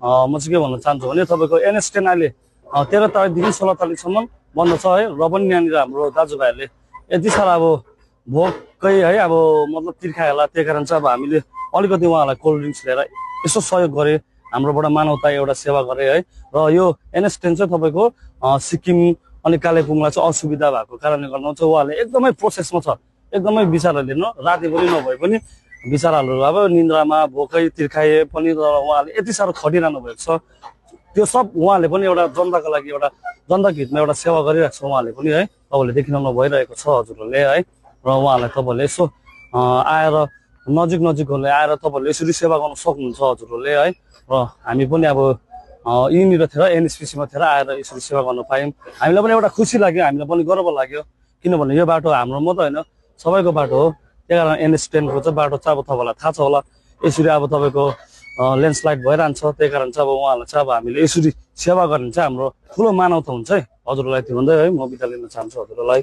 म चाहिँ के भन्न चाहन्छु भने तपाईँको NS10 अहिले 13 तारिकदेखि 16 तारिकसम्म बन्द छ है। र पनि यहाँनिर हाम्रो दाजुभाइहरूले यति साह्रो अब भोकै है अब मतलब तिर्खायो होला, त्यही कारण चाहिँ अब हामीले अलिकति उहाँहरूलाई कोल्ड ड्रिङ्क्स लिएर यसो सहयोग गरे, हाम्रोबाट मानवता एउटा सेवा गरे है। र यो NS10 चाहिँ तपाईँको सिक्किम अनि कालेबुङलाई चाहिँ असुविधा भएको कारणले गर्दा चाहिँ उहाँले एकदमै प्रोसेसमा छ, एकदमै बिचाराले राति पनि नभए पनि बिचाराहरू अब निन्द्रामा भोकै तिर्खाए पनि उहाँले यति साह्रो खटिरहनु भएको छ। त्यो सब उहाँले पनि एउटा जनताको लागि एउटा जनताको हितमा एउटा सेवा गरिरहेको छ उहाँले पनि है। तपाईँले देखिरहनु भइरहेको छ हजुरहरूले है। र उहाँलाई तपाईँले यसो आएर नजिकहरूले आएर तपाईँहरूले यसरी सेवा गर्न सक्नुहुन्छ हजुरहरूले है। र हामी पनि अब यहीँनिर थिएर NSPC-मा थिएर आएर यसरी सेवा गर्न पायौँ, हामीलाई पनि एउटा खुसी लाग्यो, हामीलाई पनि गर्व लाग्यो। किनभने यो बाटो हाम्रो मात्रै होइन सबैको बाटो हो। त्यही कारण NS10 को चाहिँ बाटो चाहिँ अब तपाईँलाई थाहा छ होला, यसरी अब तपाईँको ल्यान्डस्लाइड भइरहन्छ। त्यही कारण चाहिँ अब उहाँलाई चाहिँ अब हामीले यसरी सेवा गर्ने चाहिँ हाम्रो ठुलो मानवता हुन्छ है। हजुरलाई त्यो भन्दै है म बिदा लिन चाहन्छु हजुरलाई।